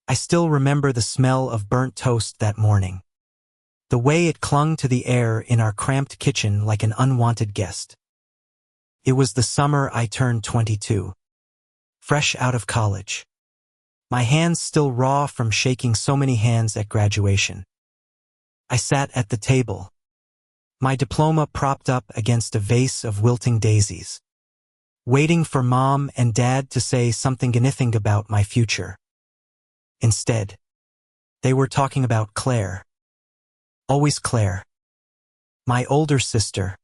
I still remember the smell of burnt toast that morning. The way it clung to the air in our cramped kitchen like an unwanted guest. It was the summer I turned 22. Fresh out of college. My hands still raw from shaking so many hands at graduation. I sat at the table, my diploma propped up against a vase of wilting daisies, waiting for Mom and Dad to say anything about my future. Instead, they were talking about Claire. Always Claire. My older sister.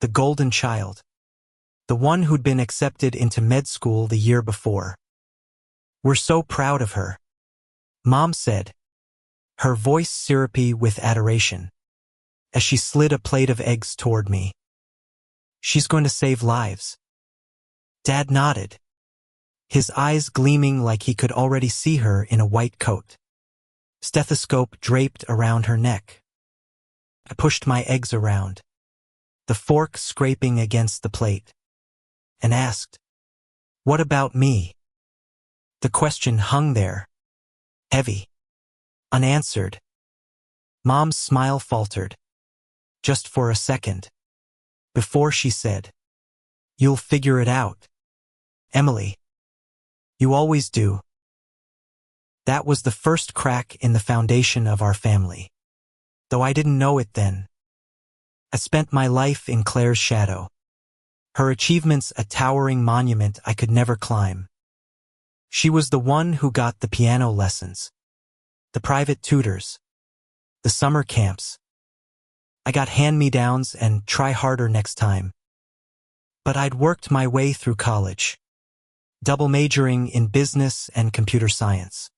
The golden child. The one who'd been accepted into med school the year before. We're so proud of her, Mom said, her voice syrupy with adoration, as she slid a plate of eggs toward me. She's going to save lives. Dad nodded, his eyes gleaming like he could already see her in a white coat, stethoscope draped around her neck. I pushed my eggs around, the fork scraping against the plate, and asked, "What about me?" The question hung there, heavy, unanswered. Mom's smile faltered, just for a second, before she said, "You'll figure it out, Emily. You always do." That was the first crack in the foundation of our family, though I didn't know it then. I spent my life in Claire's shadow, her achievements a towering monument I could never climb. She was the one who got the piano lessons, the private tutors, the summer camps. I got hand-me-downs and try harder next time. But I'd worked my way through college, double majoring in business and computer science,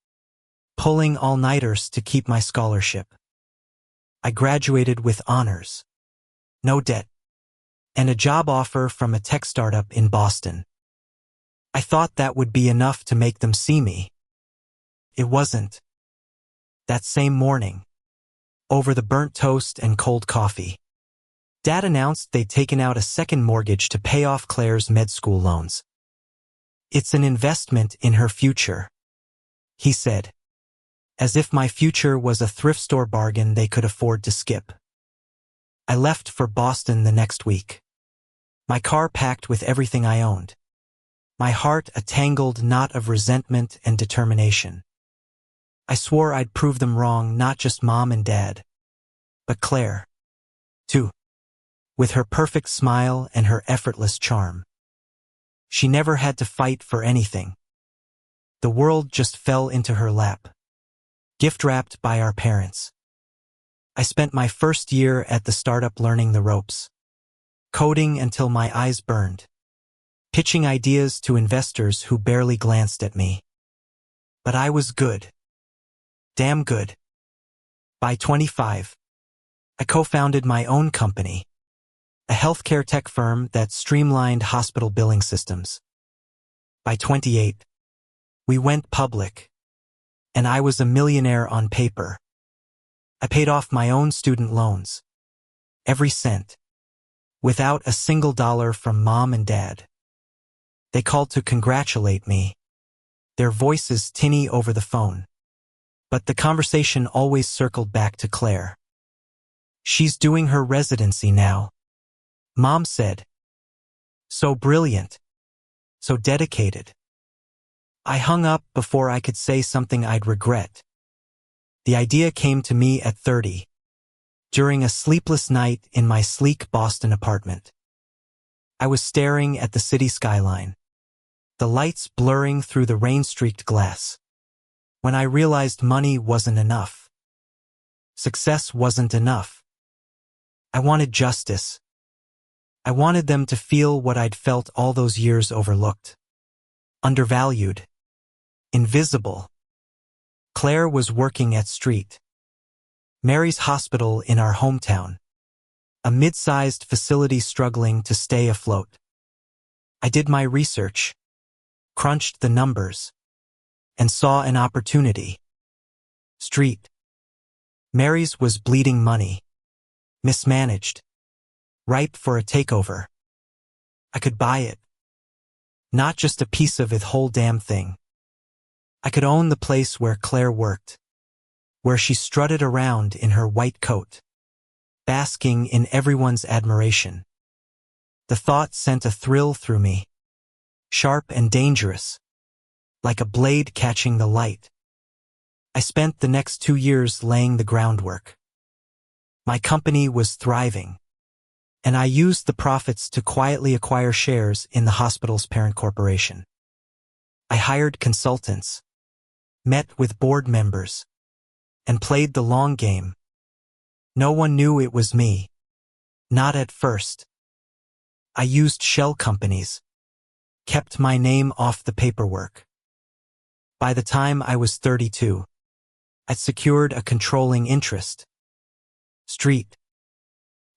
pulling all-nighters to keep my scholarship. I graduated with honors, no debt, and a job offer from a tech startup in Boston. I thought that would be enough to make them see me. It wasn't. That same morning, over the burnt toast and cold coffee, Dad announced they'd taken out a second mortgage to pay off Claire's med school loans. "It's an investment in her future," he said, as if my future was a thrift store bargain they could afford to skip. I left for Boston the next week, my car packed with everything I owned, my heart a tangled knot of resentment and determination. I swore I'd prove them wrong, not just Mom and Dad, but Claire, too, with her perfect smile and her effortless charm. She never had to fight for anything. The world just fell into her lap, gift-wrapped by our parents. I spent my first year at the startup learning the ropes, coding until my eyes burned, pitching ideas to investors who barely glanced at me. But I was good. Damn good. By 25, I co-founded my own company, a healthcare tech firm that streamlined hospital billing systems. By 28, we went public, and I was a millionaire on paper. I paid off my own student loans, every cent, without a single dollar from Mom and Dad. They called to congratulate me, their voices tinny over the phone. But the conversation always circled back to Claire. "She's doing her residency now," Mom said. "So brilliant. So dedicated." I hung up before I could say something I'd regret. The idea came to me at 30, during a sleepless night in my sleek Boston apartment. I was staring at the city skyline, the lights blurring through the rain-streaked glass, when I realized money wasn't enough. Success wasn't enough. I wanted justice. I wanted them to feel what I'd felt all those years overlooked. Undervalued. Invisible. Claire was working at St. Mary's Hospital in our hometown, a mid-sized facility struggling to stay afloat. I did my research, crunched the numbers, and saw an opportunity. St. Mary's was bleeding money, mismanaged, ripe for a takeover. I could buy it. Not just a piece of it, whole damn thing. I could own the place where Claire worked, where she strutted around in her white coat, basking in everyone's admiration. The thought sent a thrill through me, sharp and dangerous, like a blade catching the light. I spent the next 2 years laying the groundwork. My company was thriving, and I used the profits to quietly acquire shares in the hospital's parent corporation. I hired consultants, met with board members, and played the long game. No one knew it was me. Not at first. I used shell companies, kept my name off the paperwork. By the time I was 32, I'd secured a controlling interest. Street.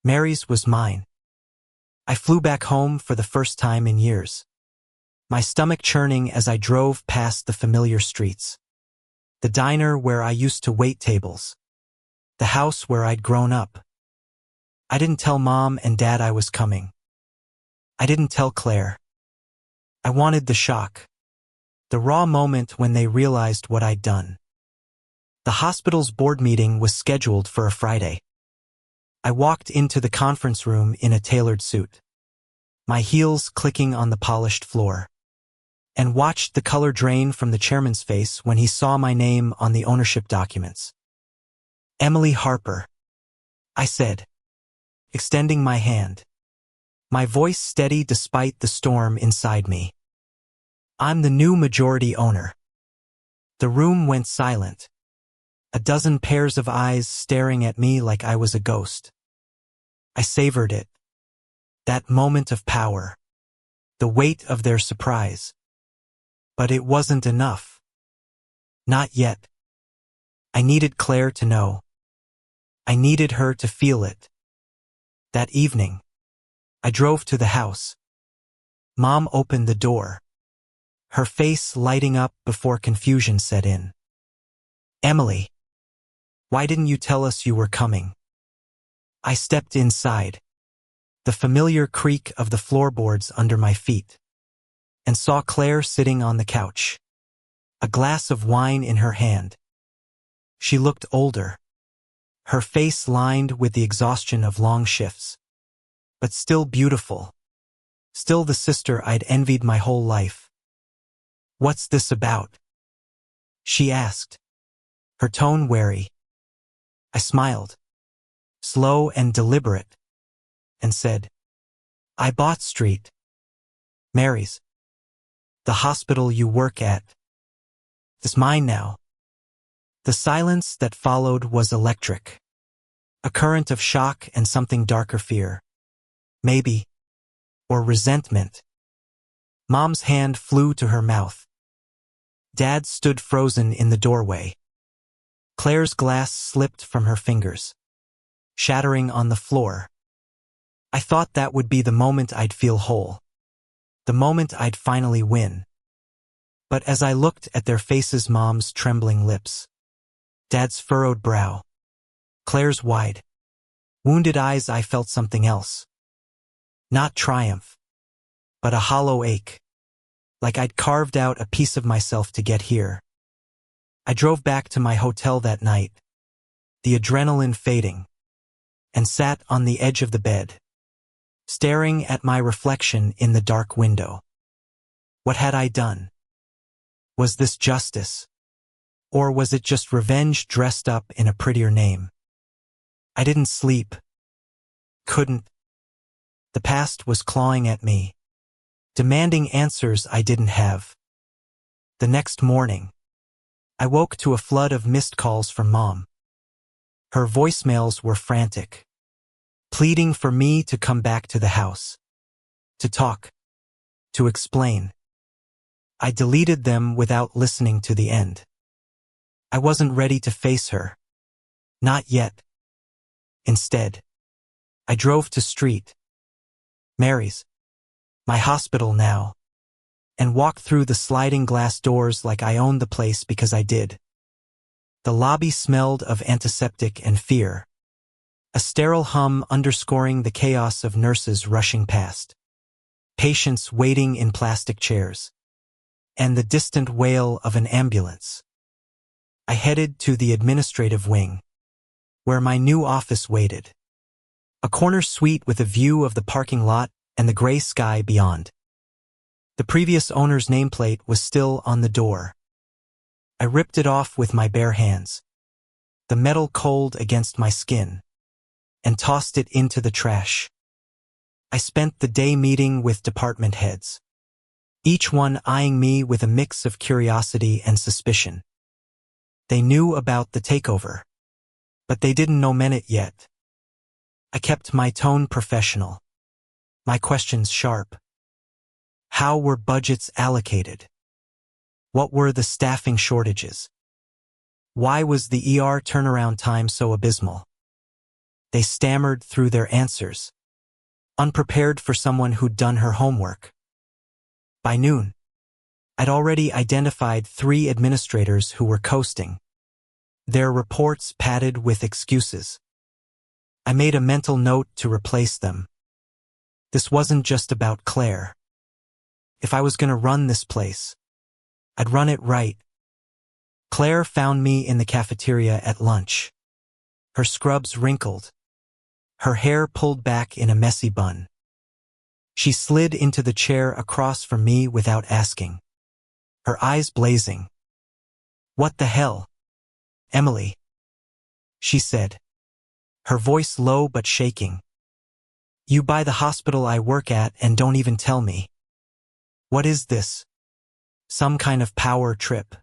Mary's was mine. I flew back home for the first time in years, my stomach churning as I drove past the familiar streets. The diner where I used to wait tables. The house where I'd grown up. I didn't tell Mom and Dad I was coming. I didn't tell Claire. I wanted the shock. The raw moment when they realized what I'd done. The hospital's board meeting was scheduled for a Friday. I walked into the conference room in a tailored suit, my heels clicking on the polished floor, and watched the color drain from the chairman's face when he saw my name on the ownership documents. Emily Harper, I said, extending my hand, my voice steady despite the storm inside me. I'm the new majority owner. The room went silent, a dozen pairs of eyes staring at me like I was a ghost. I savored it, that moment of power, the weight of their surprise. But it wasn't enough. Not yet. I needed Claire to know. I needed her to feel it. That evening, I drove to the house. Mom opened the door, her face lighting up before confusion set in. Emily, why didn't you tell us you were coming? I stepped inside, the familiar creak of the floorboards under my feet, and saw Claire sitting on the couch, a glass of wine in her hand. She looked older, her face lined with the exhaustion of long shifts, but still beautiful, still the sister I'd envied my whole life. What's this about? She asked, her tone wary. I smiled, slow and deliberate, and said, I bought Street. Mary's. The hospital you work at. It's mine now. The silence that followed was electric. A current of shock and something darker fear. Maybe. Or resentment. Mom's hand flew to her mouth. Dad stood frozen in the doorway. Claire's glass slipped from her fingers, shattering on the floor. I thought that would be the moment I'd feel whole. The moment I'd finally win. But as I looked at their faces, Mom's trembling lips, Dad's furrowed brow, Claire's wide, wounded eyes, I felt something else. Not triumph, but a hollow ache, like I'd carved out a piece of myself to get here. I drove back to my hotel that night, the adrenaline fading, and sat on the edge of the bed, staring at my reflection in the dark window. What had I done? Was this justice? Or was it just revenge dressed up in a prettier name? I didn't sleep. Couldn't. The past was clawing at me, demanding answers I didn't have. The next morning, I woke to a flood of missed calls from Mom. Her voicemails were frantic, pleading for me to come back to the house, to talk, to explain. I deleted them without listening to the end. I wasn't ready to face her. Not yet. Instead, I drove to Street, Mary's, my hospital now, and walked through the sliding glass doors like I owned the place because I did. The lobby smelled of antiseptic and fear, a sterile hum underscoring the chaos of nurses rushing past, patients waiting in plastic chairs, and the distant wail of an ambulance. I headed to the administrative wing, where my new office waited. A corner suite with a view of the parking lot and the gray sky beyond. The previous owner's nameplate was still on the door. I ripped it off with my bare hands, the metal cold against my skin, and tossed it into the trash. I spent the day meeting with department heads, each one eyeing me with a mix of curiosity and suspicion. They knew about the takeover, but they didn't know it yet. I kept my tone professional, my questions sharp. How were budgets allocated? What were the staffing shortages? Why was the ER turnaround time so abysmal? They stammered through their answers, unprepared for someone who'd done her homework. By noon, I'd already identified 3 administrators who were coasting, their reports padded with excuses. I made a mental note to replace them. This wasn't just about Claire. If I was going to run this place, I'd run it right. Claire found me in the cafeteria at lunch. Her scrubs wrinkled, her hair pulled back in a messy bun. She slid into the chair across from me without asking, her eyes blazing. "What the hell, Emily?" she said, her voice low but shaking. "You buy the hospital I work at and don't even tell me. What is this? Some kind of power trip?"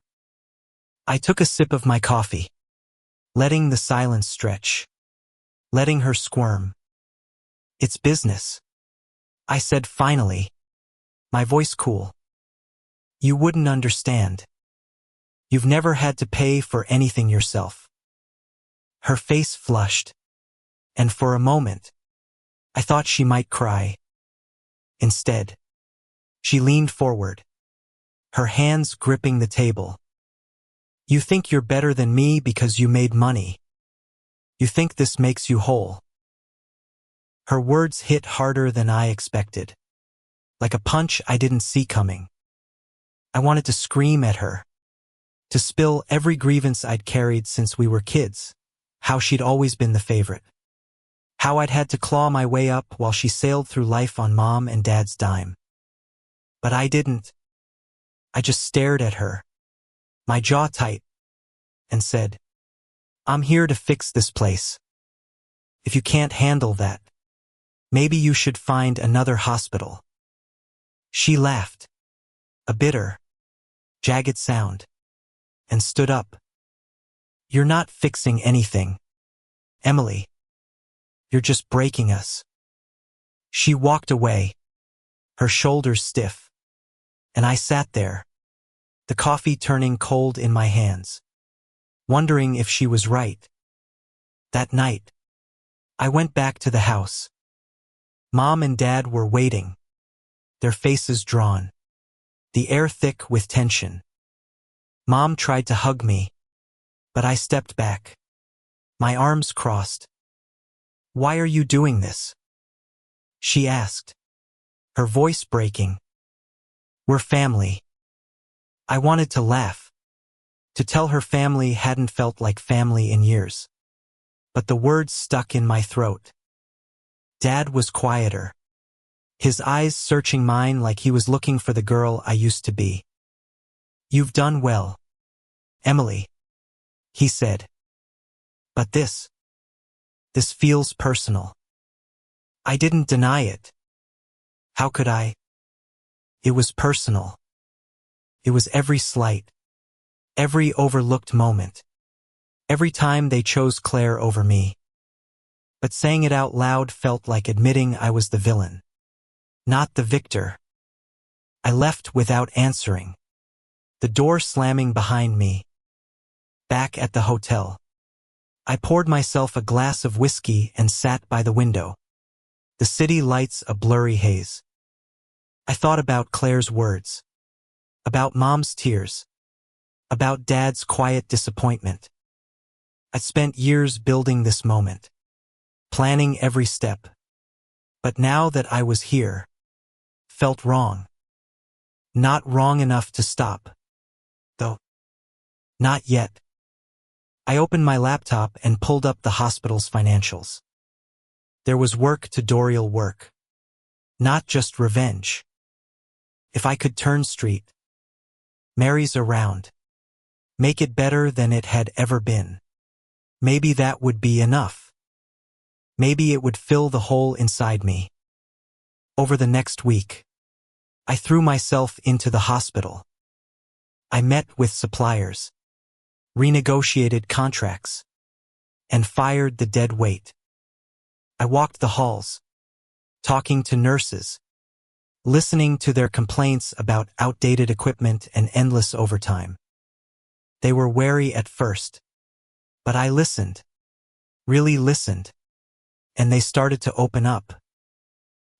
I took a sip of my coffee, letting the silence stretch, letting her squirm. "It's business," I said finally, my voice cool. "You wouldn't understand. You've never had to pay for anything yourself." Her face flushed, and for a moment, I thought she might cry. Instead, she leaned forward, her hands gripping the table. "You think you're better than me because you made money. You think this makes you whole." Her words hit harder than I expected, like a punch I didn't see coming. I wanted to scream at her, to spill every grievance I'd carried since we were kids, how she'd always been the favorite, how I'd had to claw my way up while she sailed through life on Mom and Dad's dime. But I didn't. I just stared at her, my jaw tight, and said, "I'm here to fix this place. If you can't handle that, maybe you should find another hospital." She laughed, a bitter, jagged sound, and stood up. "You're not fixing anything, Emily. You're just breaking us." She walked away, her shoulders stiff, and I sat there, the coffee turning cold in my hands, wondering if she was right. That night, I went back to the house. Mom and Dad were waiting, their faces drawn, the air thick with tension. Mom tried to hug me, but I stepped back, my arms crossed. "Why are you doing this?" she asked, her voice breaking. "We're family." I wanted to laugh, to tell her family hadn't felt like family in years, but the words stuck in my throat. Dad was quieter, his eyes searching mine like he was looking for the girl I used to be. "You've done well, Emily," he said. "But this feels personal." I didn't deny it. How could I? It was personal. It was every slight, every overlooked moment, every time they chose Claire over me. But saying it out loud felt like admitting I was the villain, not the victor. I left without answering, the door slamming behind me. Back at the hotel, I poured myself a glass of whiskey and sat by the window, the city lights a blurry haze. I thought about Claire's words, about Mom's tears, about Dad's quiet disappointment. I'd spent years building this moment, planning every step. But now that I was here, felt wrong. Not wrong enough to stop. Though. Not yet. I opened my laptop and pulled up the hospital's financials. There was work to Dorial work. Not just revenge. If I could turn Street Mary's around. Make it better than it had ever been. Maybe that would be enough. Maybe it would fill the hole inside me. Over the next week, I threw myself into the hospital. I met with suppliers, renegotiated contracts, and fired the dead weight. I walked the halls, talking to nurses, listening to their complaints about outdated equipment and endless overtime. They were wary at first, but I listened, really listened, and they started to open up.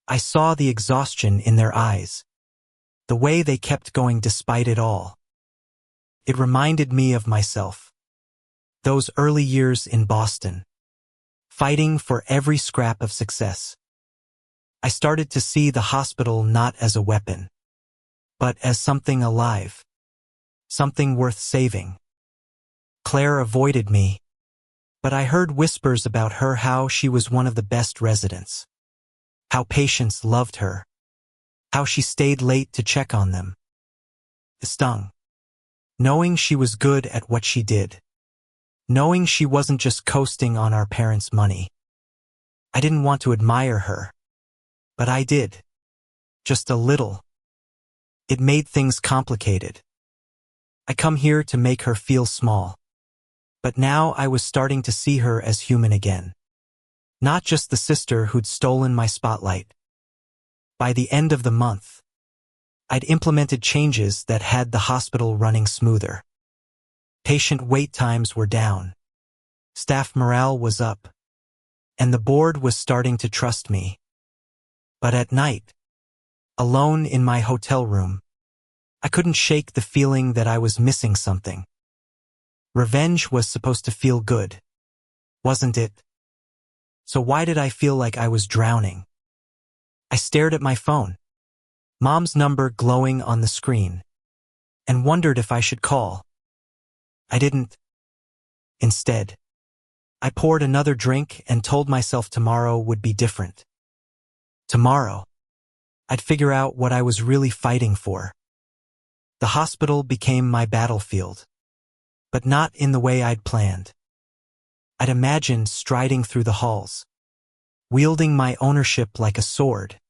I saw the exhaustion in their eyes, the way they kept going despite it all. It reminded me of myself. Those early years in Boston, fighting for every scrap of success. I started to see the hospital not as a weapon, but as something alive, something worth saving. Claire avoided me, but I heard whispers about her, how she was one of the best residents, how patients loved her, how she stayed late to check on them. It stung. Knowing she was good at what she did. Knowing she wasn't just coasting on our parents' money. I didn't want to admire her, but I did. Just a little. It made things complicated. I come here to make her feel small. But now I was starting to see her as human again. Not just the sister who'd stolen my spotlight. By the end of the month, I'd implemented changes that had the hospital running smoother. Patient wait times were down. Staff morale was up. And the board was starting to trust me. But at night, alone in my hotel room, I couldn't shake the feeling that I was missing something. Revenge was supposed to feel good, wasn't it? So why did I feel like I was drowning? I stared at my phone, Mom's number glowing on the screen, and wondered if I should call. I didn't. Instead, I poured another drink and told myself tomorrow would be different. Tomorrow, I'd figure out what I was really fighting for. The hospital became my battlefield, but not in the way I'd planned. I'd imagined striding through the halls, wielding my ownership like a sword,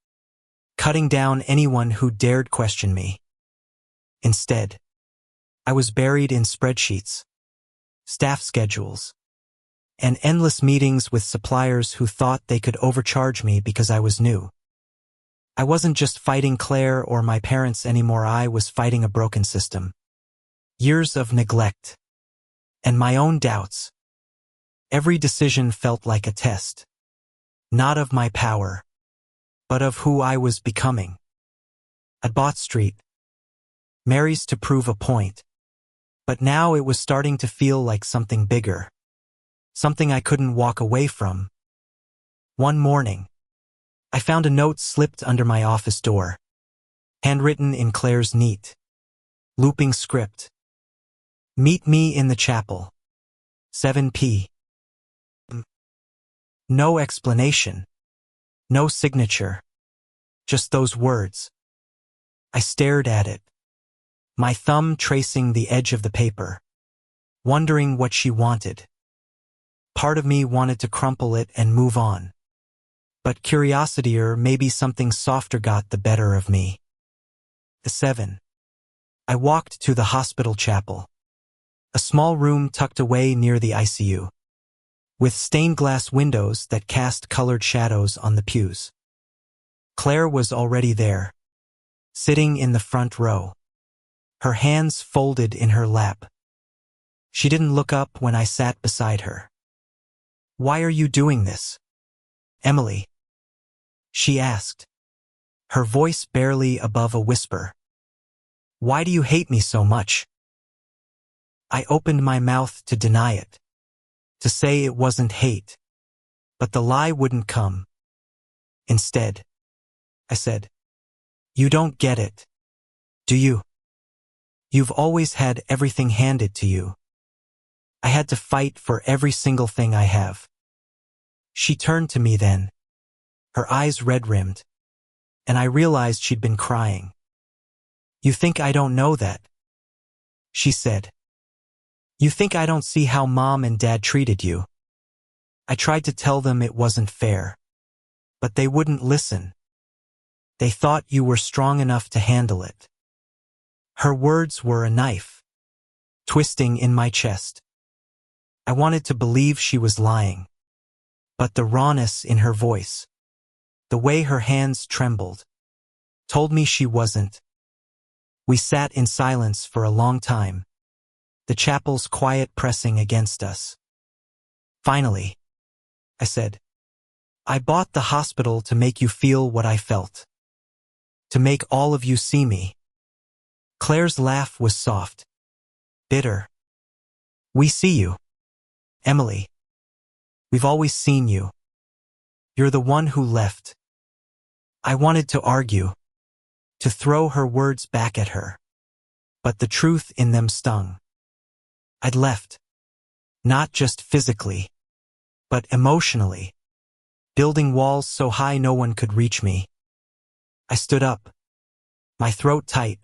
cutting down anyone who dared question me. Instead, I was buried in spreadsheets, staff schedules, and endless meetings with suppliers who thought they could overcharge me because I was new. I wasn't just fighting Claire or my parents anymore, I was fighting a broken system. Years of neglect. And my own doubts. Every decision felt like a test. Not of my power, but of who I was becoming. I'd bought Street Mary's to prove a point. But now it was starting to feel like something bigger. Something I couldn't walk away from. One morning, I found a note slipped under my office door, handwritten in Claire's neat, looping script. Meet me in the chapel. 7 p.m. No explanation. No signature. Just those words. I stared at it, my thumb tracing the edge of the paper, wondering what she wanted. Part of me wanted to crumple it and move on. But curiosity, or maybe something softer, got the better of me. The 7. I walked to the hospital chapel, a small room tucked away near the ICU, with stained glass windows that cast colored shadows on the pews. Claire was already there, sitting in the front row, her hands folded in her lap. She didn't look up when I sat beside her. "Why are you doing this, Emily?" she asked, her voice barely above a whisper. "Why do you hate me so much?" I opened my mouth to deny it, to say it wasn't hate, but the lie wouldn't come. Instead, I said, "You don't get it. Do you? You've always had everything handed to you. I had to fight for every single thing I have. She turned to me then, her eyes red-rimmed, and I realized she'd been crying. You think I don't know that? She said. You think I don't see how Mom and Dad treated you? I tried to tell them it wasn't fair, but they wouldn't listen. They thought you were strong enough to handle it. Her words were a knife, twisting in my chest. I wanted to believe she was lying, but the rawness in her voice, the way her hands trembled, told me she wasn't. We sat in silence for a long time, the chapel's quiet pressing against us. Finally, I said, I bought the hospital to make you feel what I felt, to make all of you see me. Claire's laugh was soft, bitter. We see you, Emily. We've always seen you. You're the one who left. I wanted to argue, to throw her words back at her, but the truth in them stung. I'd left, not just physically, but emotionally, building walls so high no one could reach me. I stood up, my throat tight,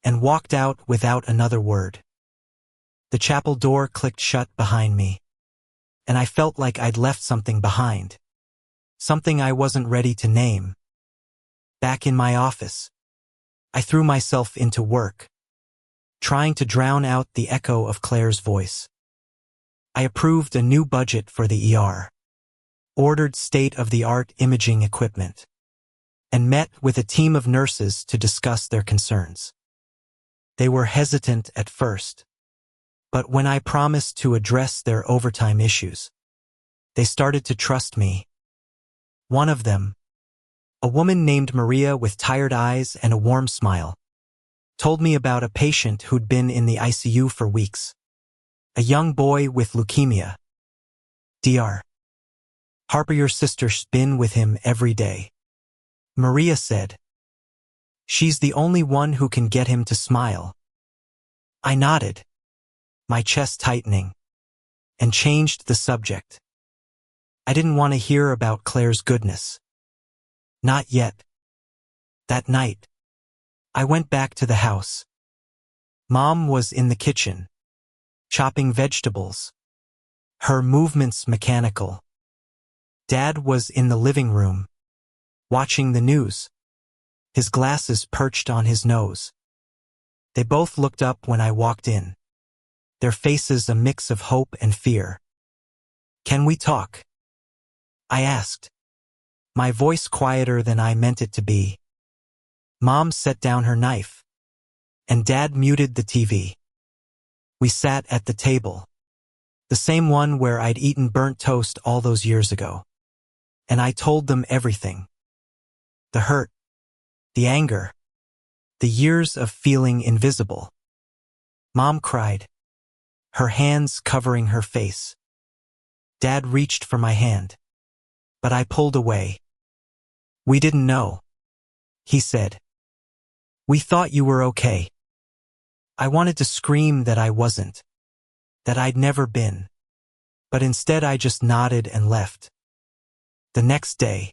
and walked out without another word. The chapel door clicked shut behind me, and I felt like I'd left something behind, something I wasn't ready to name. Back in my office, I threw myself into work, trying to drown out the echo of Claire's voice. I approved a new budget for the ER, ordered state-of-the-art imaging equipment, and met with a team of nurses to discuss their concerns. They were hesitant at first, but when I promised to address their overtime issues, they started to trust me. One of them, a woman named Maria with tired eyes and a warm smile, told me about a patient who'd been in the ICU for weeks. A young boy with leukemia. Dr. Harper, your sister's been with him every day. Maria said. She's the only one who can get him to smile. I nodded, my chest tightening, and changed the subject. I didn't want to hear about Claire's goodness. Not yet. That night, I went back to the house. Mom was in the kitchen, chopping vegetables, her movements mechanical. Dad was in the living room, watching the news, his glasses perched on his nose. They both looked up when I walked in, their faces a mix of hope and fear. Can we talk? I asked, my voice quieter than I meant it to be. Mom set down her knife, and Dad muted the TV. We sat at the table, the same one where I'd eaten burnt toast all those years ago. And I told them everything. The hurt, the anger, the years of feeling invisible. Mom cried, her hands covering her face. Dad reached for my hand, but I pulled away. We didn't know, he said. We thought you were okay. I wanted to scream that I wasn't, that I'd never been, but instead I just nodded and left. The next day,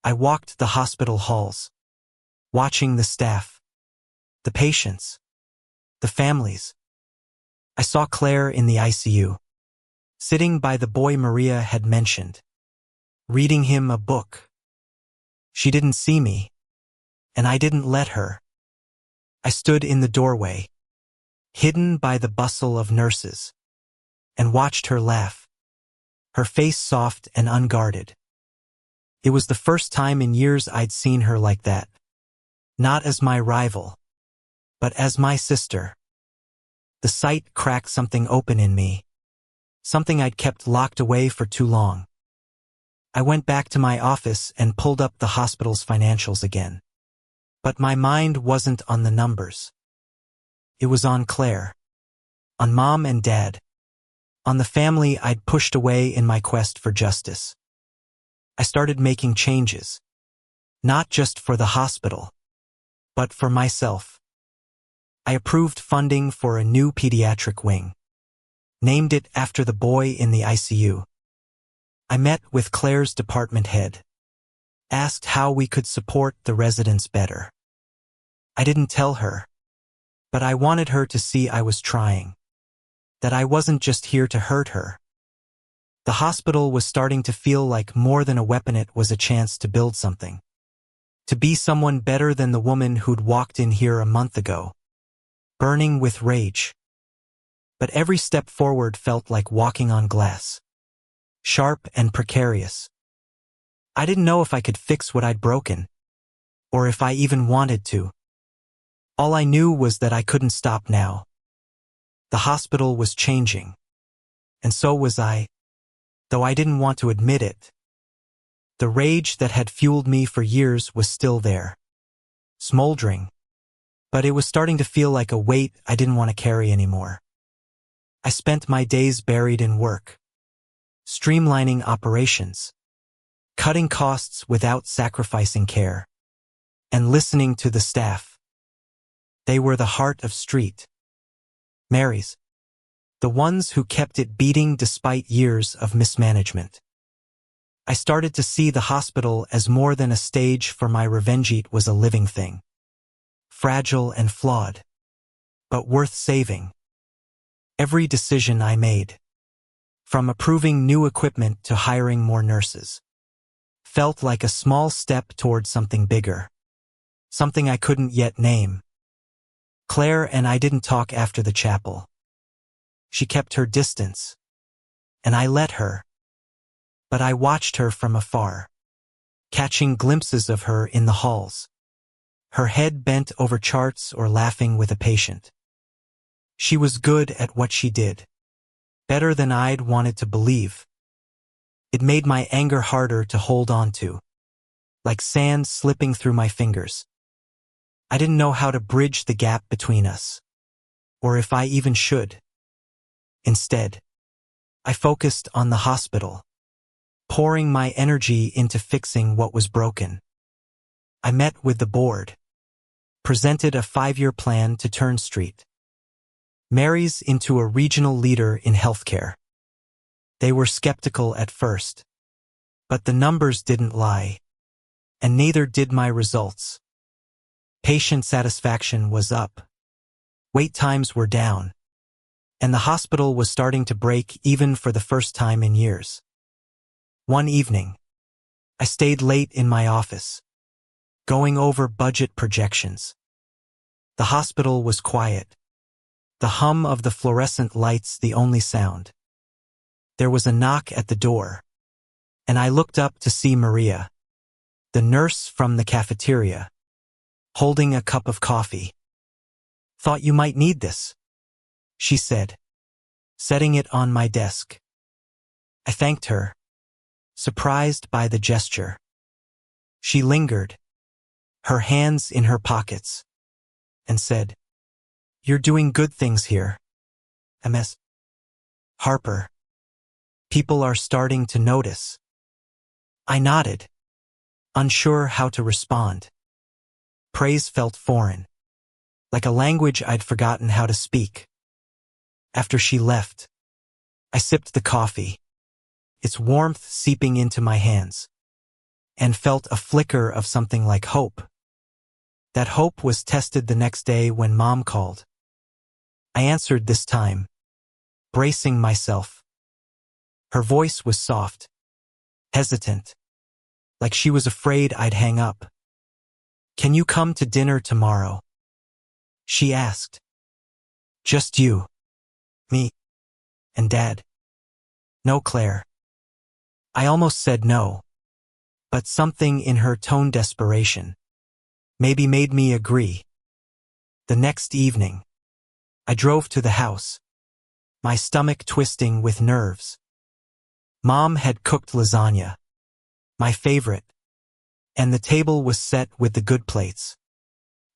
I walked the hospital halls, watching the staff, the patients, the families. I saw Claire in the ICU, sitting by the boy Maria had mentioned, reading him a book. She didn't see me, and I didn't let her. I stood in the doorway, hidden by the bustle of nurses, and watched her laugh, her face soft and unguarded. It was the first time in years I'd seen her like that, not as my rival, but as my sister. The sight cracked something open in me, something I'd kept locked away for too long. I went back to my office and pulled up the hospital's financials again. But my mind wasn't on the numbers. It was on Claire, on Mom and Dad, on the family I'd pushed away in my quest for justice. I started making changes, not just for the hospital, But for myself, I approved funding for a new pediatric wing, named it after the boy in the ICU. I met with Claire's department head, asked how we could support the residents better. I didn't tell her, but I wanted her to see I was trying, that I wasn't just here to hurt her. The hospital was starting to feel like more than a weapon. It was a chance to build something, to be someone better than the woman who'd walked in here a month ago, burning with rage. But every step forward felt like walking on glass, sharp and precarious. I didn't know if I could fix what I'd broken, or if I even wanted to. All I knew was that I couldn't stop now. The hospital was changing, and so was I, though I didn't want to admit it. The rage that had fueled me for years was still there, smoldering, but it was starting to feel like a weight I didn't want to carry anymore. I spent my days buried in work, streamlining operations, cutting costs without sacrificing care, and listening to the staff. They were the heart of Street Mary's, the ones who kept it beating despite years of mismanagement. I started to see the hospital as more than a stage for my revenge. It was a living thing, fragile and flawed, but worth saving. Every decision I made, from approving new equipment to hiring more nurses, felt like a small step toward something bigger, something I couldn't yet name. Claire and I didn't talk after the chapel. She kept her distance, and I let her. But I watched her from afar, catching glimpses of her in the halls, her head bent over charts or laughing with a patient. She was good at what she did, better than I'd wanted to believe. It made my anger harder to hold on to, like sand slipping through my fingers. I didn't know how to bridge the gap between us, or if I even should. Instead, I focused on the hospital, pouring my energy into fixing what was broken. I met with the board, presented a 5-year plan to turn Street Mary's into a regional leader in healthcare. They were skeptical at first, but the numbers didn't lie, and neither did my results. Patient satisfaction was up, wait times were down, and the hospital was starting to break even for the first time in years. One evening, I stayed late in my office, going over budget projections. The hospital was quiet, the hum of the fluorescent lights the only sound. There was a knock at the door, and I looked up to see Maria, the nurse from the cafeteria, holding a cup of coffee. "Thought you might need this," she said, setting it on my desk. I thanked her, surprised by the gesture. She lingered, her hands in her pockets, and said, "You're doing good things here, Ms. Harper. People are starting to notice." I nodded, unsure how to respond. Praise felt foreign, like a language I'd forgotten how to speak. After she left, I sipped the coffee, its warmth seeping into my hands, and felt a flicker of something like hope. That hope was tested the next day when Mom called. I answered this time, bracing myself. Her voice was soft, hesitant, like she was afraid I'd hang up. "Can you come to dinner tomorrow?" she asked. "Just you, me, and Dad?" "No, Claire." I almost said no, but something in her tone, desperation, maybe made me agree. The next evening, I drove to the house, my stomach twisting with nerves. Mom had cooked lasagna, my favorite, and the table was set with the good plates,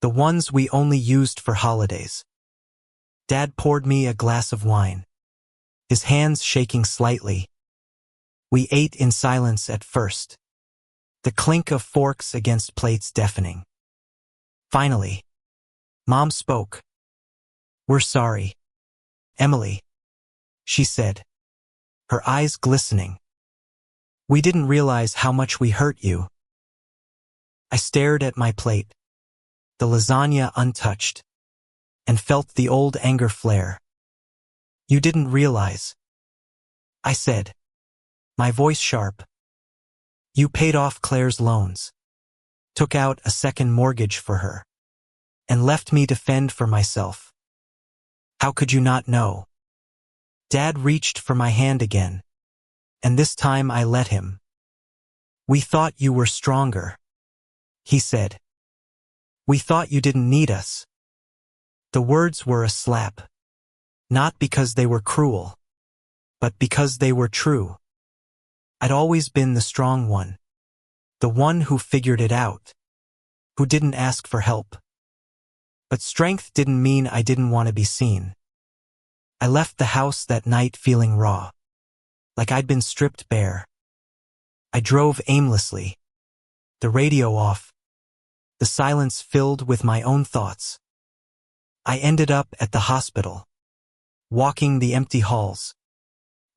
the ones we only used for holidays. Dad poured me a glass of wine, his hands shaking slightly. We ate in silence at first, the clink of forks against plates deafening. Finally, Mom spoke. "We're sorry, Emily," she said, her eyes glistening. "We didn't realize how much we hurt you." I stared at my plate, the lasagna untouched, and felt the old anger flare. "You didn't realize," I said, my voice sharp. "You paid off Claire's loans, took out a second mortgage for her, and left me to fend for myself. How could you not know?" Dad reached for my hand again, and this time I let him. "We thought you were stronger," he said. "We thought you didn't need us." The words were a slap, not because they were cruel, but because they were true. I'd always been the strong one, the one who figured it out, who didn't ask for help. But strength didn't mean I didn't want to be seen. I left the house that night feeling raw, like I'd been stripped bare. I drove aimlessly, the radio off, the silence filled with my own thoughts. I ended up at the hospital, walking the empty halls,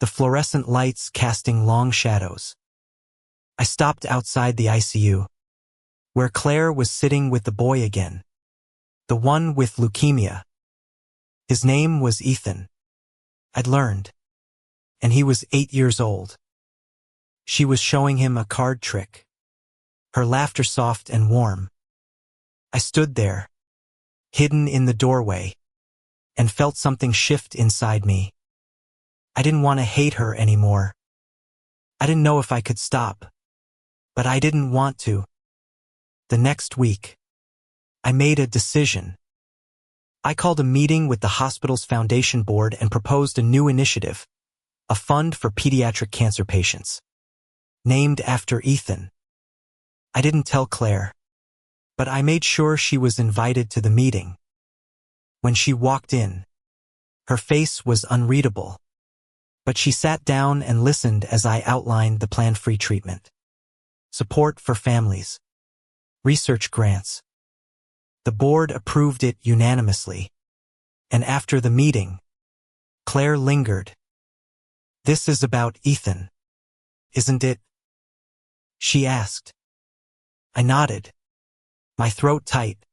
the fluorescent lights casting long shadows. I stopped outside the ICU, where Claire was sitting with the boy again, the one with leukemia. His name was Ethan, I'd learned, and he was 8 years old. She was showing him a card trick, her laughter soft and warm. I stood there, hidden in the doorway, and felt something shift inside me. I didn't want to hate her anymore. I didn't know if I could stop, but I didn't want to. The next week, I made a decision. I called a meeting with the hospital's foundation board and proposed a new initiative, a fund for pediatric cancer patients, named after Ethan. I didn't tell Claire, but I made sure she was invited to the meeting. When she walked in, her face was unreadable, but she sat down and listened as I outlined the plan-free treatment, support for families, research grants. The board approved it unanimously, and after the meeting, Claire lingered. "This is about Ethan, isn't it?" she asked. I nodded, my throat tight.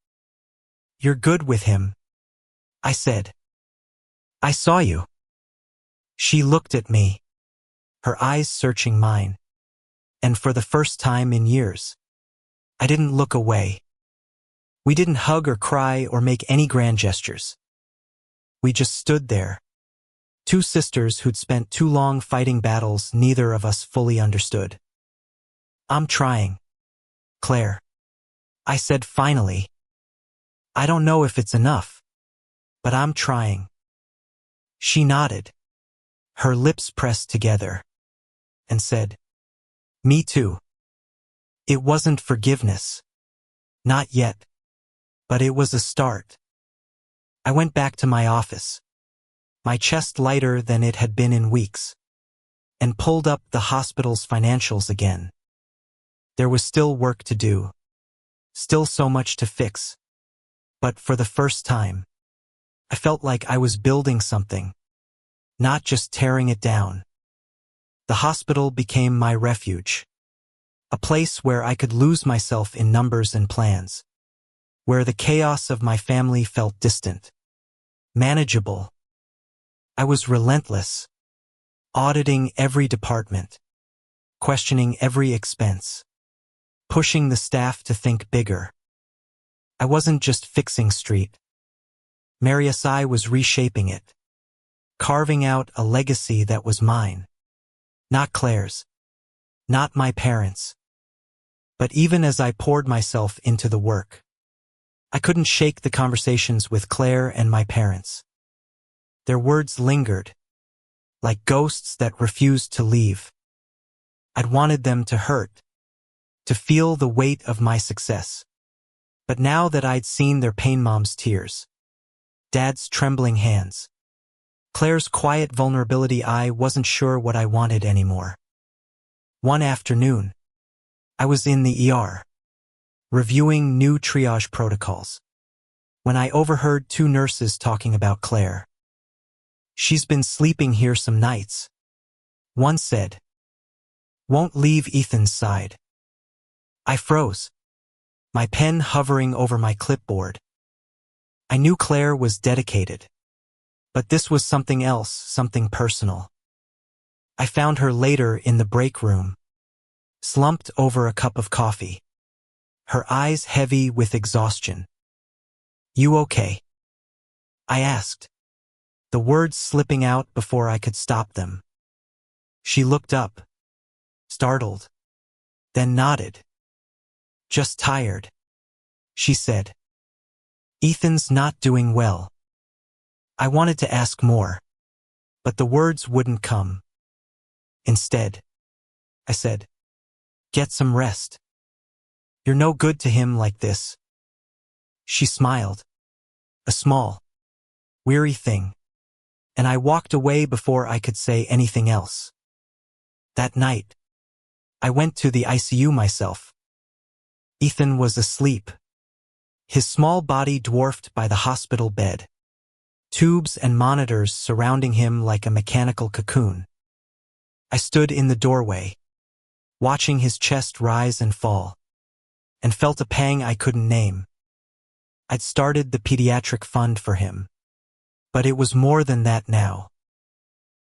"You're good with him," I said. "I saw you." She looked at me, her eyes searching mine, and for the first time in years, I didn't look away. We didn't hug or cry or make any grand gestures. We just stood there, two sisters who'd spent too long fighting battles neither of us fully understood. "I'm trying, Claire," I said finally. "I don't know if it's enough, but I'm trying." She nodded, her lips pressed together, and said, "Me too." It wasn't forgiveness. Not yet. But it was a start. I went back to my office, my chest lighter than it had been in weeks, and pulled up the hospital's financials again. There was still work to do, still so much to fix. But for the first time, I felt like I was building something, not just tearing it down. The hospital became my refuge, a place where I could lose myself in numbers and plans, where the chaos of my family felt distant, manageable. I was relentless, auditing every department, questioning every expense, pushing the staff to think bigger. I wasn't just fixing Street. Mary SI was reshaping it, carving out a legacy that was mine, not Claire's, not my parents'. But even as I poured myself into the work, I couldn't shake the conversations with Claire and my parents. Their words lingered, like ghosts that refused to leave. I'd wanted them to hurt, to feel the weight of my success. But now that I'd seen their pain, Mom's tears, Dad's trembling hands, Claire's quiet vulnerability, I wasn't sure what I wanted anymore. One afternoon, I was in the ER, reviewing new triage protocols, when I overheard two nurses talking about Claire. "She's been sleeping here some nights," one said. "Won't leave Ethan's side." I froze, my pen hovering over my clipboard. I knew Claire was dedicated, but this was something else, something personal. I found her later in the break room, slumped over a cup of coffee, her eyes heavy with exhaustion. "You okay?" I asked, the words slipping out before I could stop them. She looked up, startled, then nodded. "Just tired," she said. "Ethan's not doing well." I wanted to ask more, but the words wouldn't come. Instead, I said, "Get some rest. You're no good to him like this." She smiled, a small, weary thing, and I walked away before I could say anything else. That night, I went to the ICU myself. Ethan was asleep, his small body dwarfed by the hospital bed, tubes and monitors surrounding him like a mechanical cocoon. I stood in the doorway, watching his chest rise and fall, and felt a pang I couldn't name. I'd started the pediatric fund for him, but it was more than that now.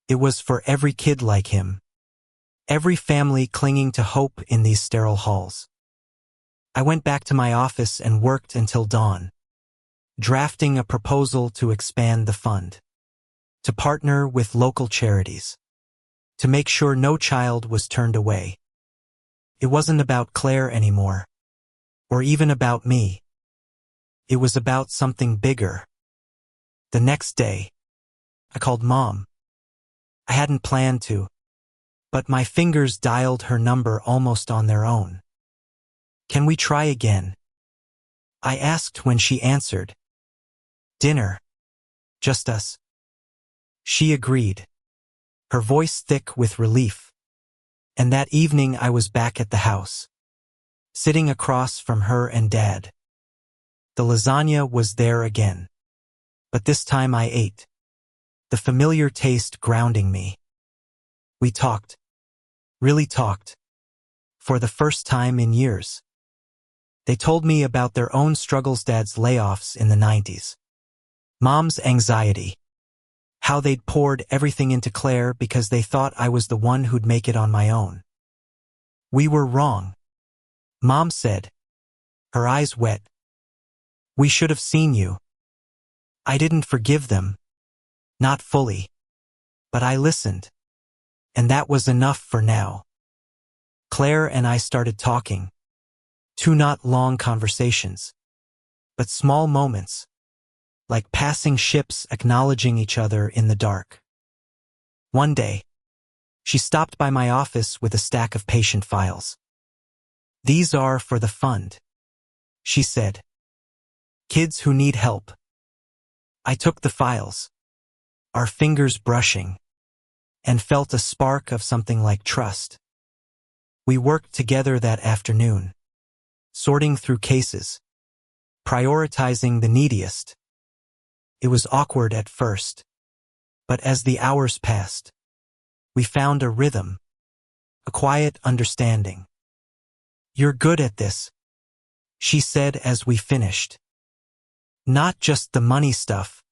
It was for every kid like him, every family clinging to hope in these sterile halls. I went back to my office and worked until dawn, drafting a proposal to expand the fund, to partner with local charities, to make sure no child was turned away. It wasn't about Claire anymore, or even about me. It was about something bigger. The next day, I called Mom. I hadn't planned to, but my fingers dialed her number almost on their own. "Can we try again?" I asked when she answered. "Dinner. Just us." She agreed, her voice thick with relief. And that evening I was back at the house, sitting across from her and Dad. The lasagna was there again, but this time I ate, the familiar taste grounding me. We talked, really talked, for the first time in years. They told me about their own struggles, Dad's layoffs in the 90s, Mom's anxiety, how they'd poured everything into Claire because they thought I was the one who'd make it on my own. "We were wrong," Mom said, her eyes wet. "We should have seen you." I didn't forgive them, not fully, but I listened, and that was enough for now. Claire and I started talking. Two not long conversations, but small moments, like passing ships acknowledging each other in the dark. One day, she stopped by my office with a stack of patient files. "These are for the fund," she said. "Kids who need help." I took the files, our fingers brushing, and felt a spark of something like trust. We worked together that afternoon, sorting through cases, prioritizing the neediest. It was awkward at first, but as the hours passed, we found a rhythm, a quiet understanding. "You're good at this," she said as we finished. "Not just the money stuff,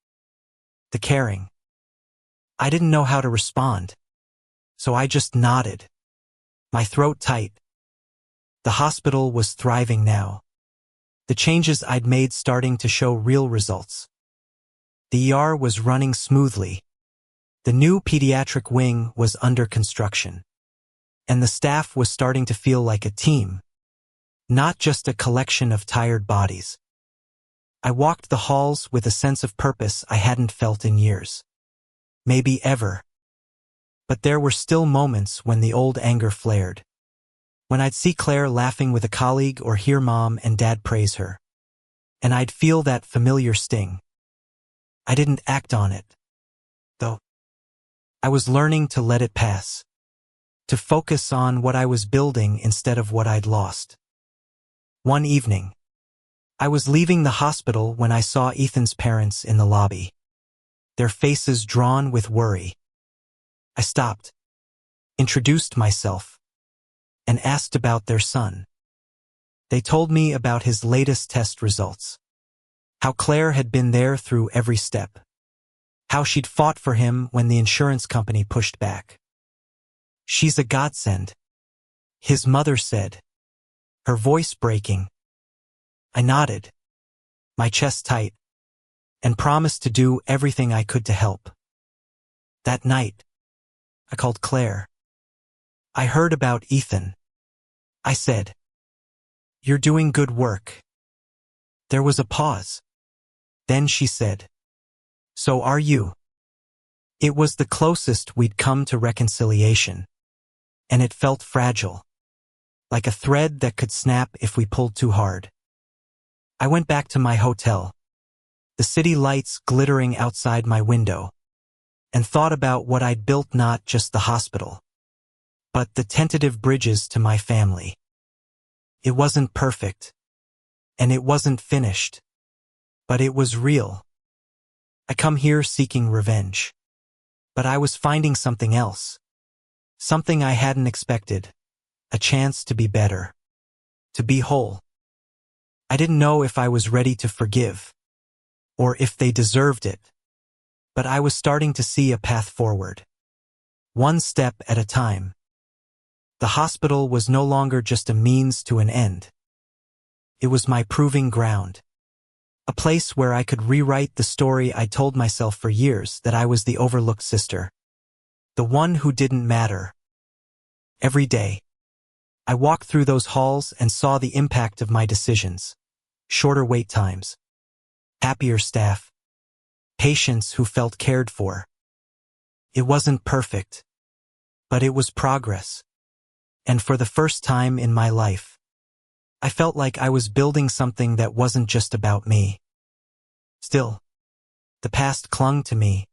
the caring." I didn't know how to respond, so I just nodded, my throat tight. The hospital was thriving now, the changes I'd made starting to show real results. The ER was running smoothly, the new pediatric wing was under construction, and the staff was starting to feel like a team, not just a collection of tired bodies. I walked the halls with a sense of purpose I hadn't felt in years, maybe ever. But there were still moments when the old anger flared, when I'd see Claire laughing with a colleague or hear Mom and Dad praise her, and I'd feel that familiar sting. I didn't act on it, though. I was learning to let it pass, to focus on what I was building instead of what I'd lost. One evening, I was leaving the hospital when I saw Ethan's parents in the lobby, their faces drawn with worry. I stopped, introduced myself, and asked about their son. They told me about his latest test results, how Claire had been there through every step, how she'd fought for him when the insurance company pushed back. "She's a godsend," his mother said, her voice breaking. I nodded, my chest tight, and promised to do everything I could to help. That night, I called Claire. "I heard about Ethan," I said. "You're doing good work." There was a pause. Then she said, "So are you." It was the closest we'd come to reconciliation, and it felt fragile, like a thread that could snap if we pulled too hard. I went back to my hotel, the city lights glittering outside my window, and thought about what I'd built, not just the hospital, but the tentative bridges to my family. It wasn't perfect, and it wasn't finished, but it was real. I come here seeking revenge, but I was finding something else, something I hadn't expected, a chance to be better, to be whole. I didn't know if I was ready to forgive, or if they deserved it, but I was starting to see a path forward, one step at a time. The hospital was no longer just a means to an end. It was my proving ground, a place where I could rewrite the story I told myself for years, that I was the overlooked sister, the one who didn't matter. Every day, I walked through those halls and saw the impact of my decisions: shorter wait times, happier staff, patients who felt cared for. It wasn't perfect, but it was progress. And for the first time in my life, I felt like I was building something that wasn't just about me. Still, the past clung to me,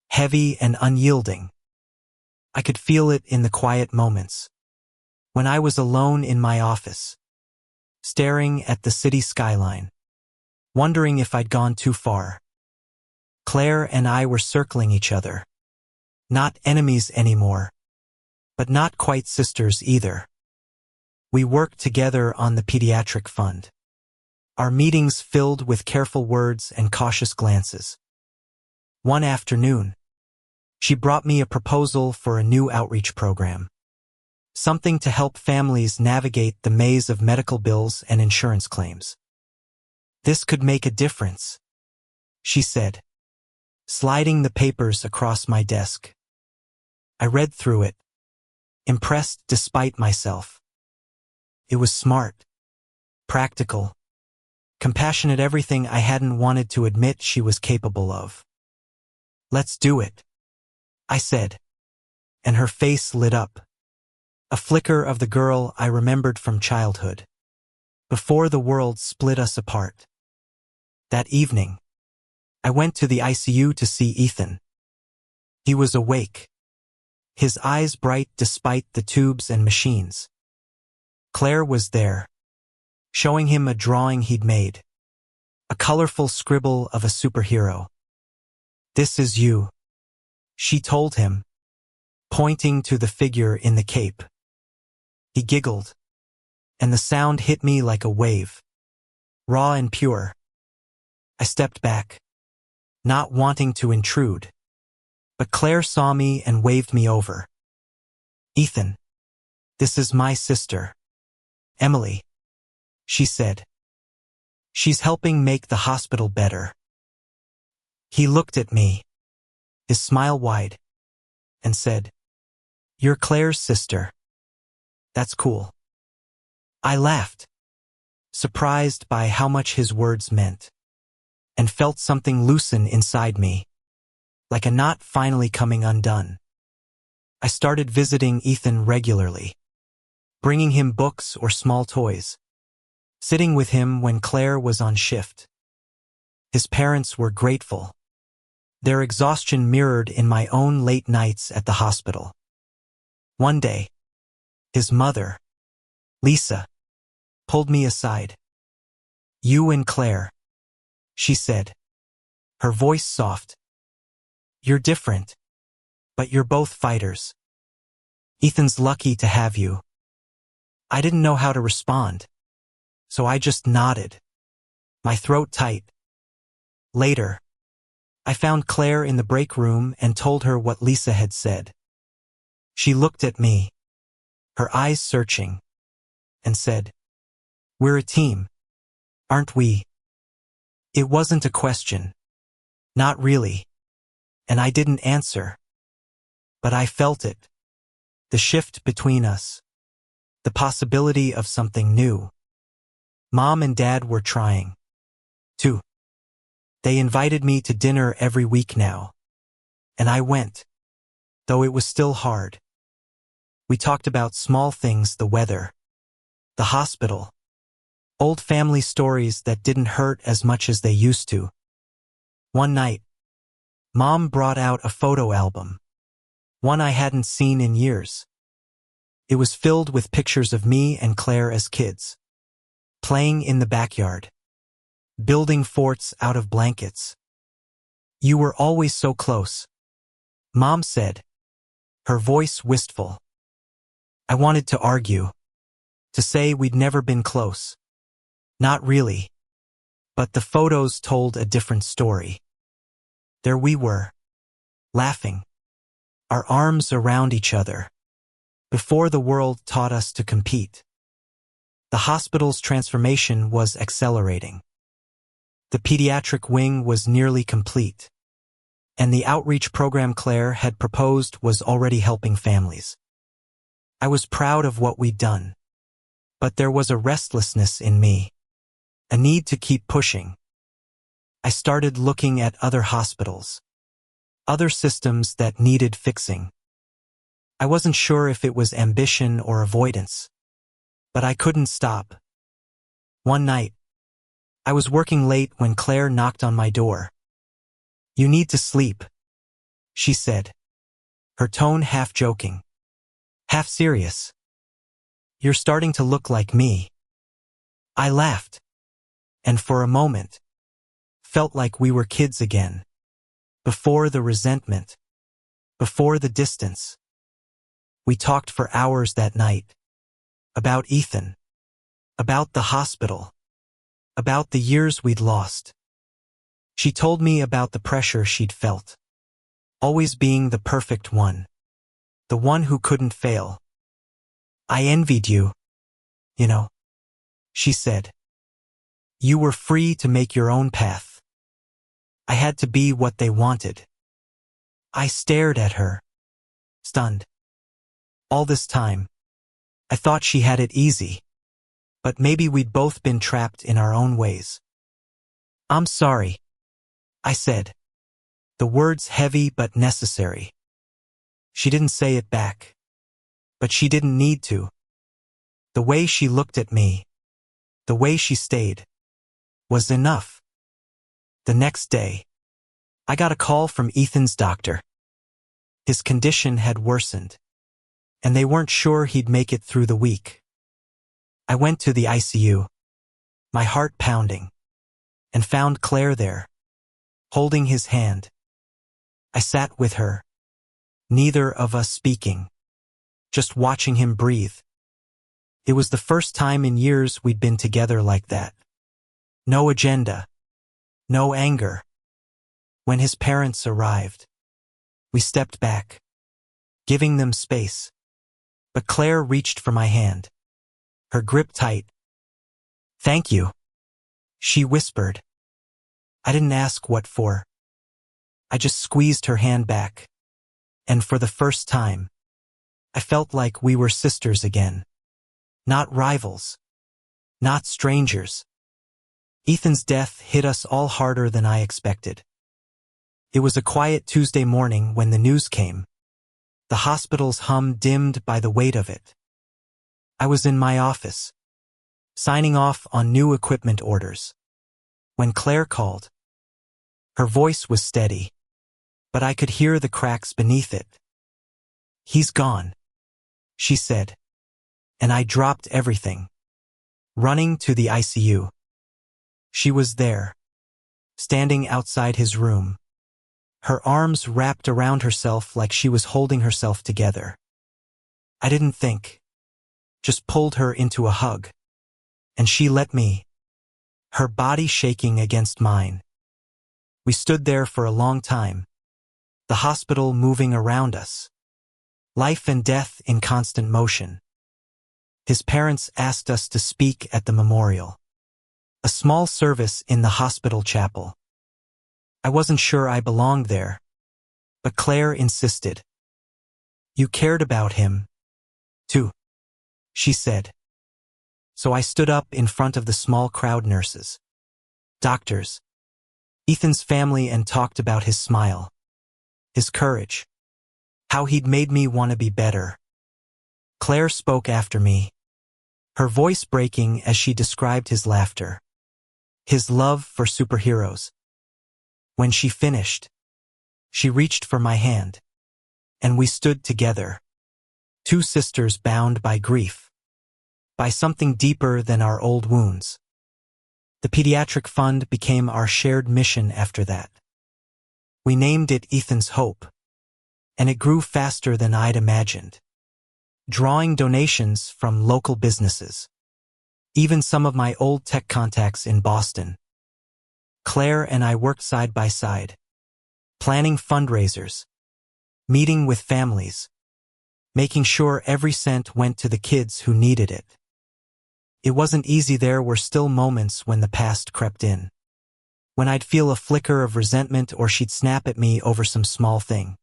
heavy and unyielding. I could feel it in the quiet moments, when I was alone in my office, staring at the city skyline, wondering if I'd gone too far. Claire and I were circling each other, not enemies anymore, but not quite sisters either. We worked together on the pediatric fund, our meetings filled with careful words and cautious glances. One afternoon, she brought me a proposal for a new outreach program, something to help families navigate the maze of medical bills and insurance claims. "This could make a difference," she said, sliding the papers across my desk. I read through it, impressed despite myself. It was smart, practical, compassionate, everything I hadn't wanted to admit she was capable of. "Let's do it," I said, and her face lit up, a flicker of the girl I remembered from childhood, before the world split us apart. That evening, I went to the ICU to see Ethan. He was awake, his eyes bright despite the tubes and machines. Claire was there, showing him a drawing he'd made, a colorful scribble of a superhero. "This is you," she told him, pointing to the figure in the cape. He giggled, and the sound hit me like a wave, raw and pure. I stepped back, not wanting to intrude, but Claire saw me and waved me over. "Ethan, this is my sister, Emily," she said. "She's helping make the hospital better." He looked at me, his smile wide, and said, "You're Claire's sister. That's cool." I laughed, surprised by how much his words meant, and felt something loosen inside me, like a knot finally coming undone. I started visiting Ethan regularly, bringing him books or small toys, sitting with him when Claire was on shift. His parents were grateful, their exhaustion mirrored in my own late nights at the hospital. One day, his mother, Lisa, pulled me aside. "You and Claire," she said, her voice soft. "You're different, but you're both fighters. Ethan's lucky to have you." I didn't know how to respond, so I just nodded, my throat tight. Later, I found Claire in the break room and told her what Lisa had said. She looked at me, her eyes searching, and said, "We're a team, aren't we?" It wasn't a question. Not really. And I didn't answer. But I felt it. The shift between us. The possibility of something new. Mom and Dad were trying. Too. They invited me to dinner every week now. And I went. Though it was still hard. We talked about small things, the weather, the hospital, old family stories that didn't hurt as much as they used to. One night, Mom brought out a photo album. One I hadn't seen in years. It was filled with pictures of me and Claire as kids. Playing in the backyard. Building forts out of blankets. "You were always so close," Mom said, her voice wistful. I wanted to argue. To say we'd never been close. Not really. But the photos told a different story. There we were. Laughing. Our arms around each other. Before the world taught us to compete. The hospital's transformation was accelerating. The pediatric wing was nearly complete. And the outreach program Claire had proposed was already helping families. I was proud of what we'd done. But there was a restlessness in me. A need to keep pushing. I started looking at other hospitals. Other systems that needed fixing. I wasn't sure if it was ambition or avoidance. But I couldn't stop. One night, I was working late when Claire knocked on my door. "You need to sleep," she said. Her tone half joking. Half serious. "You're starting to look like me." I laughed. And for a moment, felt like we were kids again. Before the resentment. Before the distance. We talked for hours that night. About Ethan. About the hospital. About the years we'd lost. She told me about the pressure she'd felt. Always being the perfect one. The one who couldn't fail. "I envied you. You know," she said. "You were free to make your own path. I had to be what they wanted." I stared at her. Stunned. All this time, I thought she had it easy. But maybe we'd both been trapped in our own ways. "I'm sorry," I said. The words heavy but necessary. She didn't say it back. But she didn't need to. The way she looked at me, the way she stayed, was enough. The next day, I got a call from Ethan's doctor. His condition had worsened, and they weren't sure he'd make it through the week. I went to the ICU, my heart pounding, and found Claire there, holding his hand. I sat with her, neither of us speaking, just watching him breathe. It was the first time in years we'd been together like that. No agenda. No anger. When his parents arrived, we stepped back, giving them space. But Claire reached for my hand, her grip tight. "Thank you," she whispered. I didn't ask what for. I just squeezed her hand back. And for the first time, I felt like we were sisters again. Not rivals. Not strangers. Ethan's death hit us all harder than I expected. It was a quiet Tuesday morning when the news came. The hospital's hum dimmed by the weight of it. I was in my office, signing off on new equipment orders, when Claire called. Her voice was steady, but I could hear the cracks beneath it. "He's gone," she said, and I dropped everything. running to the ICU. She was there, standing outside his room, her arms wrapped around herself like she was holding herself together. I didn't think, just pulled her into a hug, and she let me, her body shaking against mine. We stood there for a long time, the hospital moving around us, life and death in constant motion. His parents asked us to speak at the memorial, a small service in the hospital chapel. I wasn't sure I belonged there, but Claire insisted. You cared about him, too, she said. So I stood up in front of the small crowd, nurses, doctors, Ethan's family, and talked about his smile, his courage, how he'd made me want to be better. Claire spoke after me, her voice breaking as she described his laughter, his love for superheroes. When she finished, she reached for my hand, and we stood together, two sisters bound by grief, by something deeper than our old wounds. The pediatric fund became our shared mission after that. We named it Ethan's Hope, and it grew faster than I'd imagined, drawing donations from local businesses, even some of my old tech contacts in Boston. Claire and I worked side by side, planning fundraisers, meeting with families, making sure every cent went to the kids who needed it. It wasn't easy. There were still moments when the past crept in, when I'd feel a flicker of resentment or she'd snap at me over some small thing.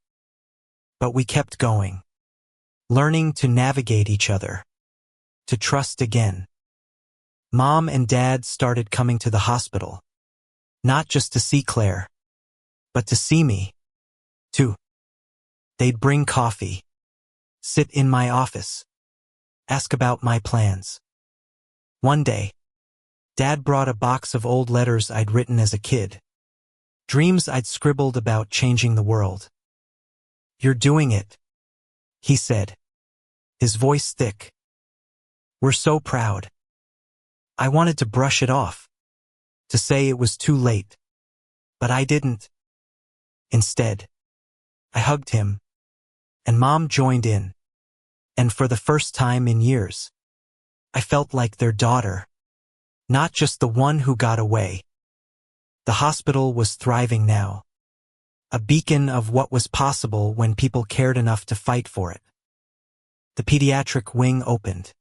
But we kept going, learning to navigate each other, to trust again. Mom and Dad started coming to the hospital, not just to see Claire, but to see me, too. They'd bring coffee, sit in my office, ask about my plans. One day, Dad brought a box of old letters I'd written as a kid, dreams I'd scribbled about changing the world. You're doing it, he said, his voice thick. We're so proud. I wanted to brush it off, to say it was too late, but I didn't. Instead, I hugged him, and Mom joined in, and for the first time in years, I felt like their daughter, not just the one who got away. The hospital was thriving now, a beacon of what was possible when people cared enough to fight for it. The pediatric wing opened,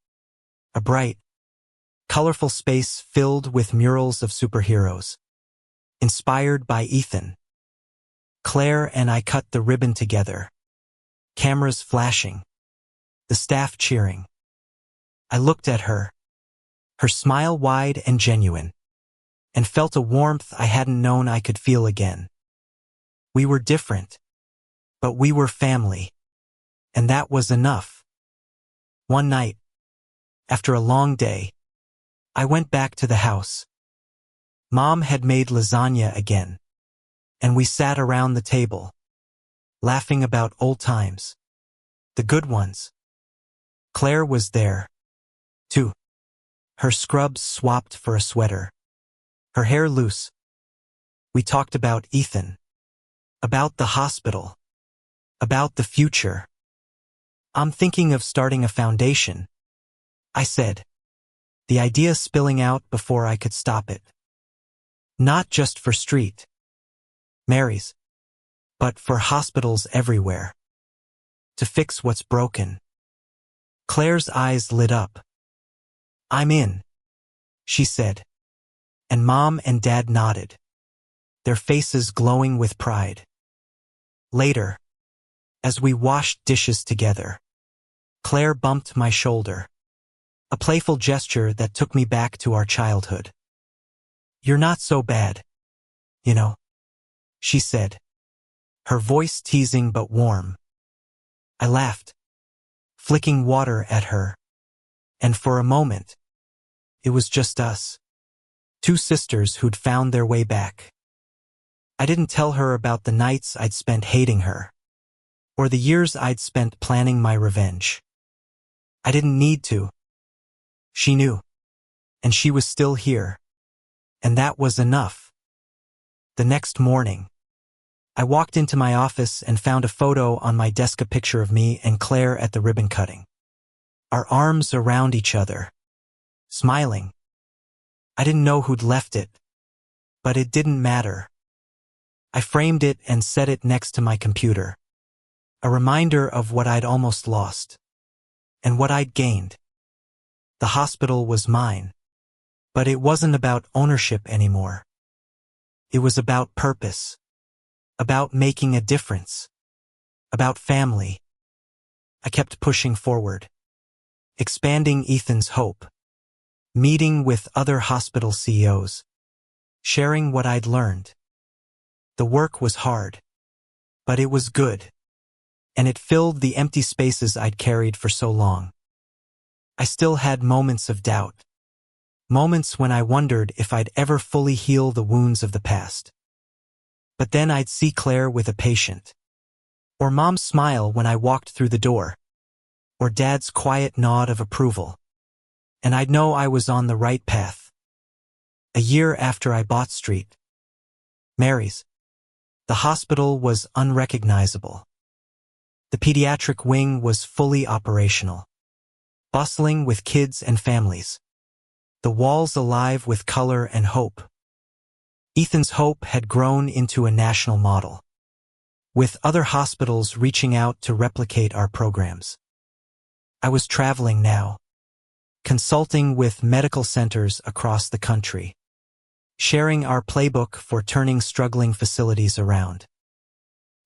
a bright, colorful space filled with murals of superheroes, inspired by Ethan. Claire and I cut the ribbon together, cameras flashing, the staff cheering. I looked at her, her smile wide and genuine, and felt a warmth I hadn't known I could feel again. We were different, but we were family, and that was enough. One night, after a long day, I went back to the house. Mom had made lasagna again, and we sat around the table, laughing about old times, the good ones. Claire was there, too. Her scrubs swapped for a sweater, her hair loose. We talked about Ethan, about the hospital, about the future. I'm thinking of starting a foundation, I said, the idea spilling out before I could stop it. Not just for Street Mary's, but for hospitals everywhere. To fix what's broken. Claire's eyes lit up. I'm in, she said, and Mom and Dad nodded, their faces glowing with pride. Later, as we washed dishes together, Claire bumped my shoulder, a playful gesture that took me back to our childhood. You're not so bad, you know, she said, her voice teasing but warm. I laughed, flicking water at her, and for a moment, it was just us, two sisters who'd found their way back. I didn't tell her about the nights I'd spent hating her, or the years I'd spent planning my revenge. I didn't need to. She knew. And she was still here. And that was enough. The next morning, I walked into my office and found a photo on my desk, a picture of me and Claire at the ribbon cutting. Our arms around each other, smiling. I didn't know who'd left it, but it didn't matter. I framed it and set it next to my computer. A reminder of what I'd almost lost. And what I'd gained. The hospital was mine. But it wasn't about ownership anymore. It was about purpose. About making a difference. About family. I kept pushing forward. Expanding Ethan's hope. Meeting with other hospital CEOs. Sharing what I'd learned. The work was hard. But it was good. And it filled the empty spaces I'd carried for so long. I still had moments of doubt. Moments when I wondered if I'd ever fully heal the wounds of the past. But then I'd see Claire with a patient. Or Mom's smile when I walked through the door. Or Dad's quiet nod of approval. And I'd know I was on the right path. A year after I bought St. Mary's, the hospital was unrecognizable. The pediatric wing was fully operational. Bustling with kids and families. The walls alive with color and hope. Ethan's hope had grown into a national model, with other hospitals reaching out to replicate our programs. I was traveling now, consulting with medical centers across the country, sharing our playbook for turning struggling facilities around.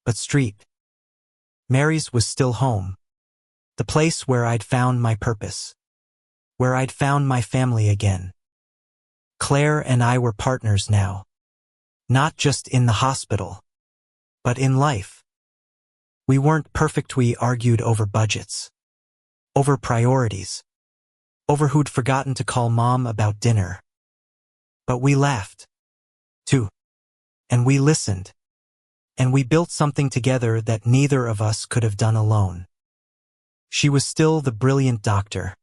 But St. Mary's was still home, the place where I'd found my purpose. Where I'd found my family again. Claire and I were partners now. Not just in the hospital, but in life. We weren't perfect. We argued over budgets. Over priorities. Over who'd forgotten to call Mom about dinner. But we laughed. Too. And we listened. And we built something together that neither of us could have done alone. She was still the brilliant doctor.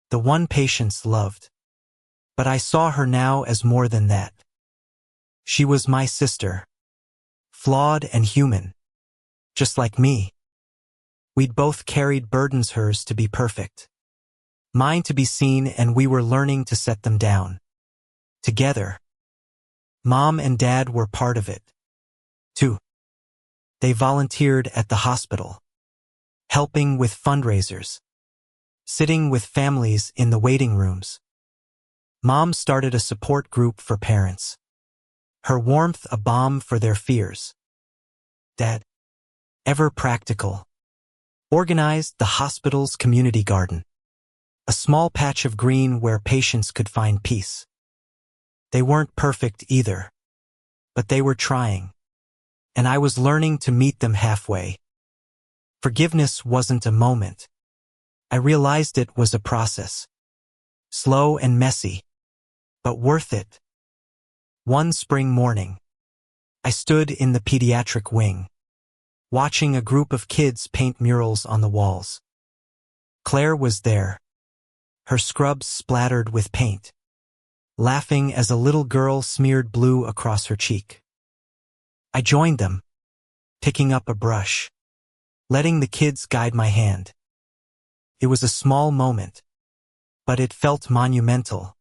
The one patients loved. But I saw her now as more than that. She was my sister. Flawed and human. Just like me. We'd both carried burdens, hers to be perfect. Mine to be seen, and we were learning to set them down. Together. Mom and Dad were part of it. Too. They volunteered at the hospital. Helping with fundraisers. Sitting with families in the waiting rooms. Mom started a support group for parents. Her warmth a balm for their fears. Dad, ever practical, organized the hospital's community garden. A small patch of green where patients could find peace. They weren't perfect either. But they were trying. And I was learning to meet them halfway. Forgiveness wasn't a moment. I realized it was a process. Slow and messy. But worth it. One spring morning, I stood in the pediatric wing, watching a group of kids paint murals on the walls. Claire was there, her scrubs splattered with paint, laughing as a little girl smeared blue across her cheek. I joined them, picking up a brush, letting the kids guide my hand. It was a small moment, but it felt monumental,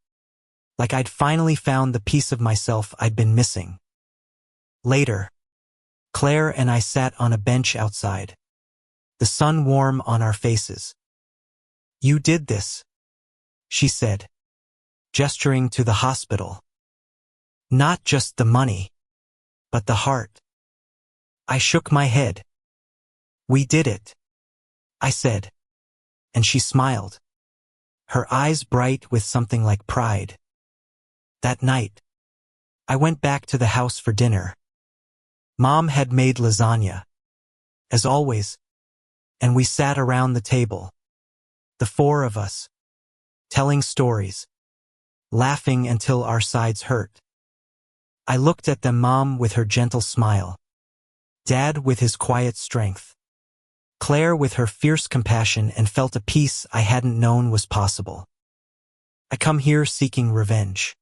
like I'd finally found the piece of myself I'd been missing. Later, Claire and I sat on a bench outside, the sun warm on our faces. "You did this," she said, gesturing to the hospital. "Not just the money, but the heart." I shook my head. "We did it," I said. And she smiled, her eyes bright with something like pride. That night, I went back to the house for dinner. Mom had made lasagna, as always, and we sat around the table, the four of us, telling stories, laughing until our sides hurt. I looked at them, Mom with her gentle smile, Dad with his quiet strength, Claire with her fierce compassion, and felt a peace I hadn't known was possible. I come here seeking revenge,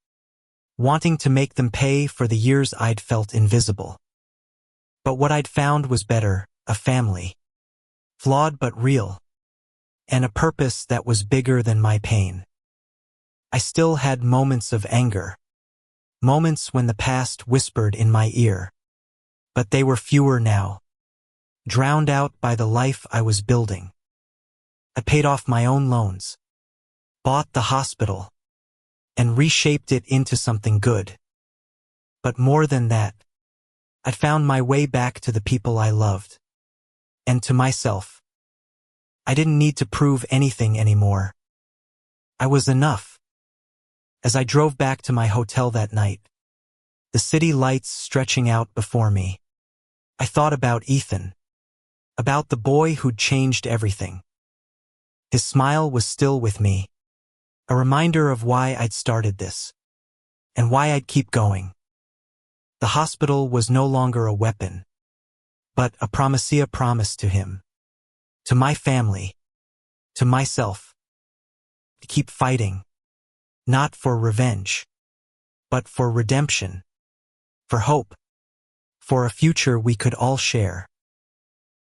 wanting to make them pay for the years I'd felt invisible. But what I'd found was better, a family, flawed but real, and a purpose that was bigger than my pain. I still had moments of anger, moments when the past whispered in my ear, but they were fewer now, drowned out by the life I was building. I paid off my own loans, bought the hospital, and reshaped it into something good. But more than that, I found my way back to the people I loved, and to myself. I didn't need to prove anything anymore. I was enough. As I drove back to my hotel that night, the city lights stretching out before me, I thought about Ethan, about the boy who'd changed everything. His smile was still with me, a reminder of why I'd started this, and why I'd keep going. The hospital was no longer a weapon, but a promise to him, to my family, to myself, to keep fighting, not for revenge, but for redemption, for hope, for a future we could all share.